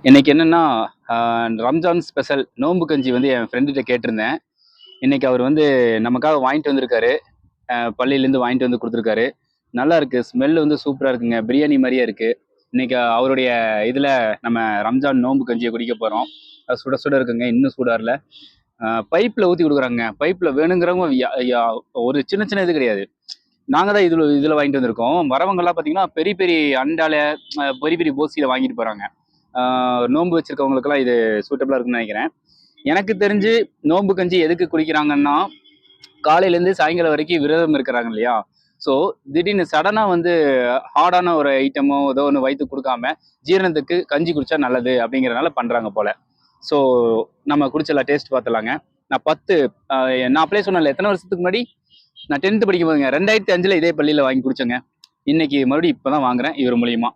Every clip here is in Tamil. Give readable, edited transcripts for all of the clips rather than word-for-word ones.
இன்னைக்கு என்னன்னா ரம்ஜான் ஸ்பெஷல் நோன்பு கஞ்சி வந்து என் ஃப்ரெண்டுகிட்ட கேட்டிருந்தேன். இன்னைக்கு அவர் வந்து நமக்காக வாங்கிட்டு வந்திருக்காரு. பள்ளியிலேருந்து வாங்கிட்டு வந்து கொடுத்துருக்காரு. நல்லா இருக்கு, ஸ்மெல் வந்து சூப்பராக இருக்குங்க, பிரியாணி மாதிரியே இருக்கு. இன்னைக்கு அவருடைய இதில் நம்ம ரம்ஜான் நோன்பு கஞ்சியை குடிக்க போகிறோம். சுட சுட இருக்குங்க, இன்னும் சூடாரில் பைப்பில் ஊற்றி கொடுக்குறாங்க. பைப்பில் வேணுங்கிறவங்க ஒரு சின்ன சின்ன இது கிடையாது. நாங்கள் தான் இதில் வாங்கிட்டு வந்திருக்கோம். வரவங்கெல்லாம் பார்த்தீங்கன்னா பெரிய பெரிய அண்டால பெரிய பெரிய போசியில் வாங்கிட்டு போகிறாங்க. நோன்பு வச்சிருக்கவங்களுக்கெல்லாம் இது சூட்டபிளாக இருக்குன்னு நினைக்கிறேன். எனக்கு தெரிஞ்சு நோன்பு கஞ்சி எதுக்கு குடிக்கிறாங்கன்னா, காலையிலேருந்து சாயங்காலம் வரைக்கும் விரதம் இருக்கிறாங்க இல்லையா? ஸோ திடீர்னு சடனாக வந்து ஹார்டான ஒரு ஐட்டமோ ஏதோ ஒன்று வயிற்றுக்கு கொடுக்காம ஜீரணத்துக்கு கஞ்சி குடிச்சா நல்லது அப்படிங்கிறனால பண்ணுறாங்க போல். ஸோ நம்ம குடிச்சலாம், டேஸ்ட் பார்த்துலாங்க. நான் அப்படியே சொன்னேன்ல, எத்தனை வருஷத்துக்கு முன்னாடி நான் 10th படிக்கும் போதுங்க, 2005 இதே பள்ளியில் வாங்கி குடிச்சேங்க. இன்னைக்கு மறுபடியும் இப்போ தான் வாங்குறேன் இவர் மூலியமா.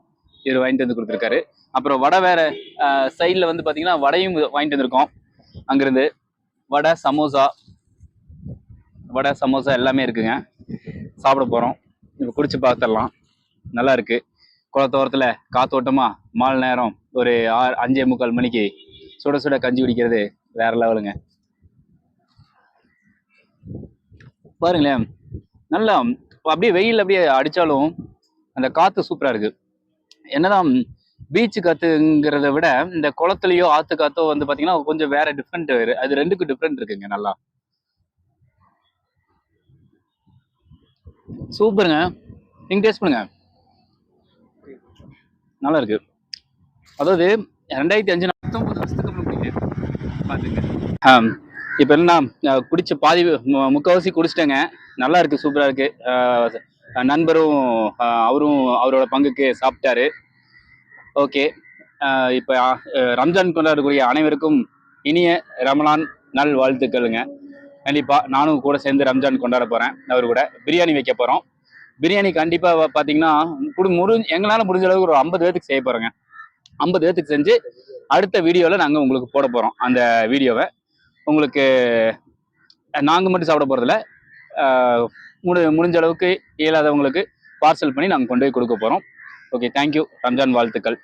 இவர் வாங்கிட்டு வந்து கொடுத்துருக்காரு. அப்புறம் வடை வேற சைடில் வந்து பார்த்தீங்கன்னா வடையும் வாங்கிட்டு வந்திருக்கோம். அங்கிருந்து வடை சமோசா எல்லாமே இருக்குங்க. சாப்பிட போகிறோம். இப்போ குடிச்சு பார்த்துடலாம். நல்லா இருக்கு. குளத்தோரத்தில் காத்தோட்டமா மாலை நேரம் ஒரு 5:45 மணிக்கு சுட சுட கஞ்சி குடிக்கிறது வேற லெவலுங்க. பாருங்களேன், நல்லா அப்படியே வெயில் அப்படியே அடித்தாலும் அந்த காற்று சூப்பராக இருக்குது. என்னதான் பீச்சு காற்றுங்கிறத விட இந்த குளத்துலையோ ஆற்று காற்றோ வந்து பார்த்தீங்கன்னா கொஞ்சம் வேற டிஃப்ரெண்ட். அது ரெண்டுக்கும் டிஃப்ரெண்ட் இருக்குங்க. நல்லா சூப்பருங்க. நீங்கள் டேஸ்ட் பண்ணுங்க, நல்லா இருக்கு. அதாவது 2005 19 வருஷத்துக்கு அப்புறம் குடிக்கிறேன் பார்த்துங்க. இப்போ என்னன்னா குடிச்ச பாதி முக்கால்வாசி குடிச்சிட்டேங்க. நல்லா இருக்கு, சூப்பராக இருக்கு. நண்பரும் அவரும் அவரோட பங்குக்கு சாப்பிட்டாரு. ஓகே, இப்போ ரம்ஜான் கொண்டாடக்கூடிய அனைவருக்கும் இனிய ரமலான் நல் வாழ்த்துக்களுங்க. கண்டிப்பாக நானும் கூட சேர்ந்து ரம்ஜான் கொண்டாட போகிறேன். அவர் கூட பிரியாணி வைக்க போகிறோம். பிரியாணி கண்டிப்பாக பார்த்தீங்கன்னா எங்களால் முடிஞ்ச அளவுக்கு ஒரு 50 பேர்த்துக்கு செய்ய போகிறோங்க. 50 பேர்த்துக்கு செஞ்சு அடுத்த வீடியோவில் நாங்கள் உங்களுக்கு போட போகிறோம். அந்த வீடியோவை உங்களுக்கு நாங்கள் மட்டும் சாப்பிட போகிறதில்ல, முடிஞ்ச அளவுக்கு இயலாதவங்களுக்கு பார்சல் பண்ணி நாங்கள் கொண்டு போய் கொடுக்க போகிறோம். Okay, thank you. ரம்ஜான் வாழ்த்துக்கள்.